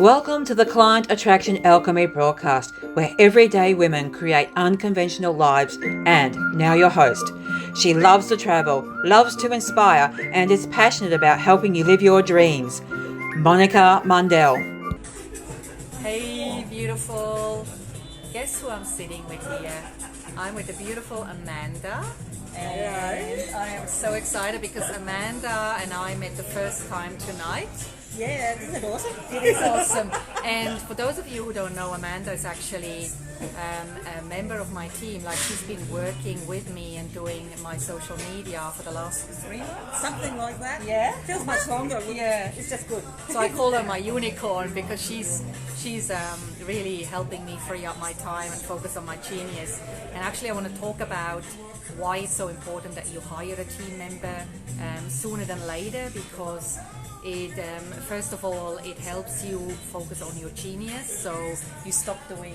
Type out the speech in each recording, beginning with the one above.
Welcome to the Client Attraction Alchemy broadcast, where everyday women create unconventional lives. And now your host. She loves to travel, loves to inspire, and is passionate about helping you live your dreams. Monica Mundell. Hey, beautiful. Guess who I'm sitting with here? I'm with the beautiful Amanda. And I am so excited because Amanda and I met the first time tonight. Yeah, isn't it awesome? It is awesome. And for those of you who don't know, Amanda is actually a member of my team. Like, she's been working with me and doing my social media for the last 3 months. Something like that. Yeah. Feels much longer. Yeah. It's just good. So I call her my unicorn because she's really helping me free up my time and focus on my genius. And actually I want to talk about why it's so important that you hire a team member sooner than later, because it first of all, it helps you focus on your genius, so you stop doing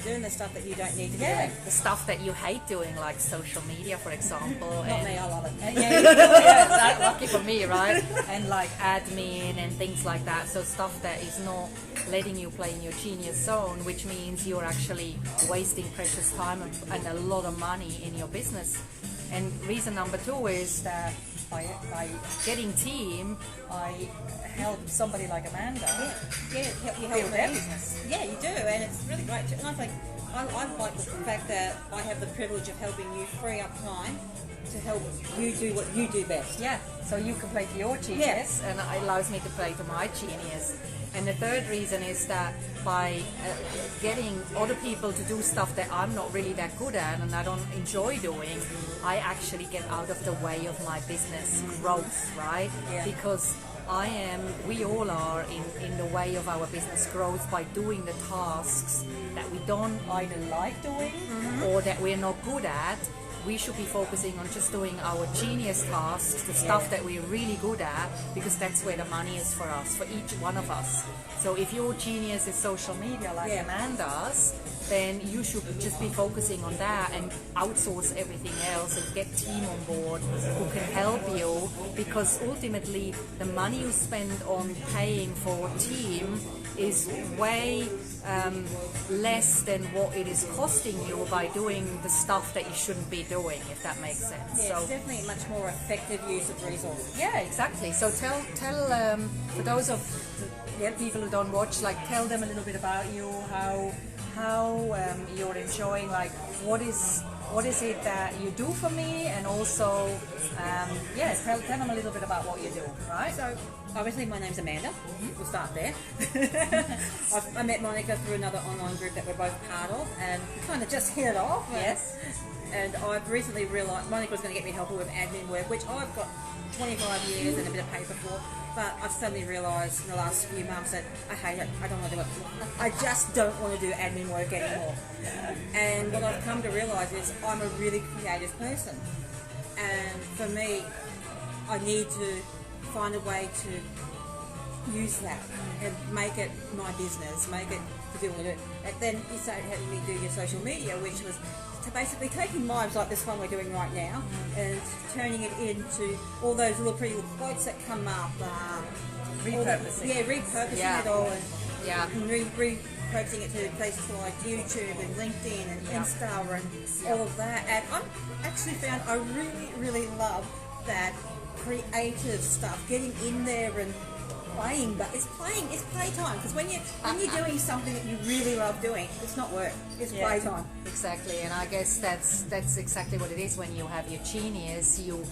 Doing the stuff that you don't need to be the doing. stuff that you hate doing, like social media, for example. Not me, I love it. Yeah, lucky for me, right? And like admin and things like that. So stuff that is not letting you play in your genius zone, which means you're actually wasting precious time and a lot of money in your business. And reason number 2 is that by getting team, I help somebody like Amanda Yeah, you help build their me. business. Yeah, you do, and it's really great. And I think I like the fact that I have the privilege of helping you free up time to help you do what you do best. Yeah, so you can play to your genius, and it allows me to play to my genius. And the third reason is that by getting other people to do stuff that I'm not really that good at and I don't enjoy doing, I actually get out of the way of my business growth, right? Yeah. Because we all are in the way of our business growth by doing the tasks that we don't either like doing or that we're not good at. We should be focusing on just doing our genius tasks, the stuff that we're really good at, because that's where the money is for us, for each one of us. So if your genius is social media like Amanda's, then you should just be focusing on that and outsource everything else and get team on board who can help you, because ultimately the money you spend on paying for team is way less than what it is costing you by doing the stuff that you shouldn't be doing, if that makes sense. Yeah, it's definitely a much more effective use of resources. Yeah, exactly. So tell for those of the people who don't watch, like, tell them a little bit about you, how you're enjoying, like, what is it that you do for me, and also tell them a little bit about what you do, right? So, obviously my name's Amanda. We'll start there. I met Monica through another online group that we're both part of, and kind of just hit it off. Yes. And I've recently realised Monica was going to get me help with admin work, which I've got 25 years and a bit of paper for, but I've suddenly realised in the last few months that I hate it. I don't want to do it. I just don't want to do admin work anymore. And what I've come to realise is I'm a really creative person, and for me, I need to find a way to use that and make it my business, make it to do what I do. And then you started having me do your social media, which was to basically taking lives like this one we're doing right now and turning it into all those little pretty little quotes that come up. Repurposing. Repurposing it all, Yeah. and repurposing it to places like YouTube and LinkedIn and Insta and all of that. And I've actually found I really, really love that creative stuff, getting in there and playing, but it's playtime, because when you're doing something that you really love doing, it's not work, it's playtime. Exactly, and I guess that's exactly what it is. When you have your genius, you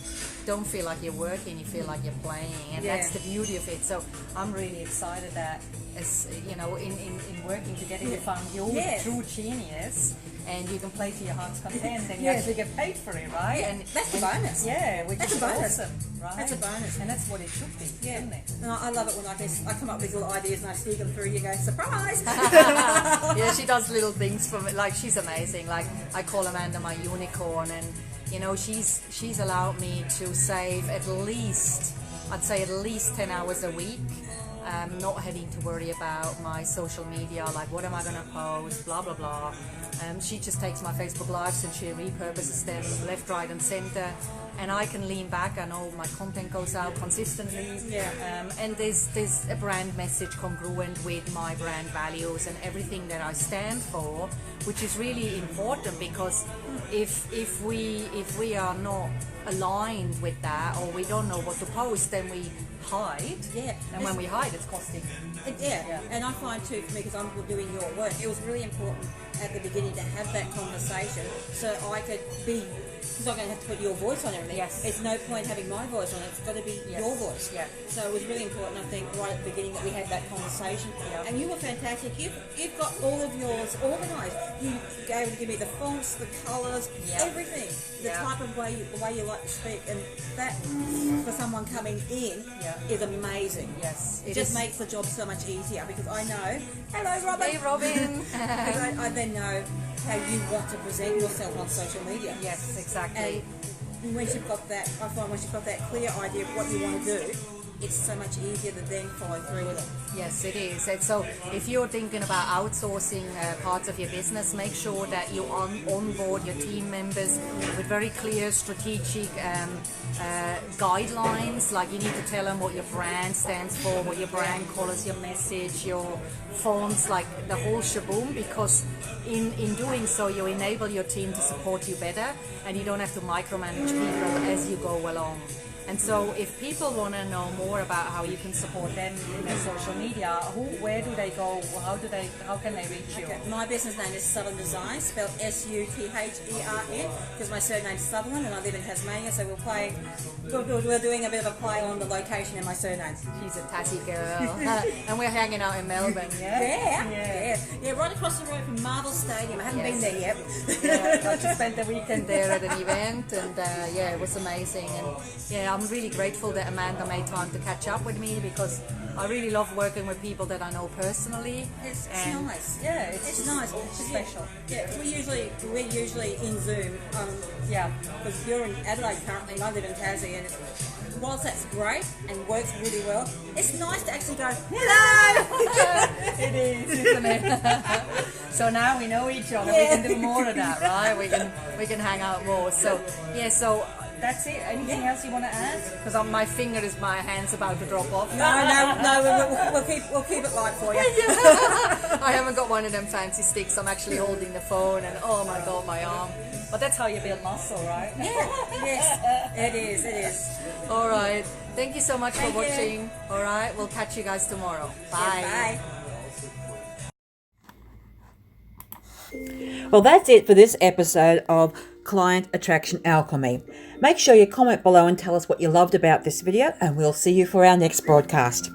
don't feel like you're working, you feel like you're playing, and that's the beauty of it. So I'm really excited that, as you know, in working together, you found your true genius, and you can play to your heart's content, and you actually get paid for it, right? Yeah, And that's a bonus. Yeah, which That's is a bonus. awesome, right? That's a bonus. and that's what it should be, isn't it? And I love it when I come up with little ideas and I sneak them through. You go, surprise! Yeah, she does little things for me. Like, she's amazing. Like, I call Amanda my unicorn, and you know, she's allowed me to save at least 10 hours a week. Not having to worry about my social media, like what am I going to post, blah blah blah. She just takes my Facebook lives and she repurposes them left, right and center. and I can lean back. I know my content goes out consistently, and there's a brand message congruent with my brand values and everything that I stand for, which is really important, because if we are not aligned with that, or we don't know what to post, then we hide. And when we hide, it's costing. And I find too, for me, because I'm doing your work, it was really important at the beginning to have that conversation, so I could be, because I'm going to have to put your voice on everything. It's no point having my voice on it, it's got to be your voice. So it was really important, I think, right at the beginning that we had that conversation. And you were fantastic. You've got all of yours organised. You were able to give me the fonts, the colours, everything, the type of way, the way you like to speak, and that for someone coming in is amazing. It just makes the job so much easier, because I know, hello Robin. Hey Robin. Because I then know how you want to present yourself on social media. Yes, exactly. And once you've got that, I find once you've got that clear idea of what you want to do, it's so much easier to then follow through with it. Yes, it is. And so if you're thinking about outsourcing parts of your business, make sure that you onboard your team members with very clear strategic guidelines. Like, you need to tell them what your brand stands for, what your brand colours, your message, your fonts, like the whole shaboom, because in doing so you enable your team to support you better, and you don't have to micromanage people as you go along. And so if people want to know more about how you can support them in their social media, where do they go? How can they reach you? My business name is Southern Design, spelled Suthern, because my surname's Sutherland and I live in Tasmania, so we're doing a bit of a play on the location and my surname. She's a Tassie girl. And we're hanging out in Melbourne, Yeah, right across the road from Marvel Stadium. I haven't been there yet. I just spent the weekend there at an event, and it was amazing. And I'm really grateful that Amanda made time to catch up with me, because I really love working with people that I know personally. It's nice. Yeah, it's nice. It's special. Yeah, we're usually in Zoom. Because you're in Adelaide currently, and I live in Tassie, and whilst that's great and works really well, it's nice to actually go, hello! It is, isn't it? So now we know each other. We can do more of that, right? We can hang out more. So that's it. Anything else you want to add? Because my hand's about to drop off. No, we'll keep it light for you. I haven't got one of them fancy sticks. I'm actually holding the phone, and oh my god, my arm. But that's how you build muscle, right? Yes, it is. All right. Thank you so much for watching. All right. We'll catch you guys tomorrow. Bye. Well, that's it for this episode of Client Attraction Alchemy. Make sure you comment below and tell us what you loved about this video, and we'll see you for our next broadcast.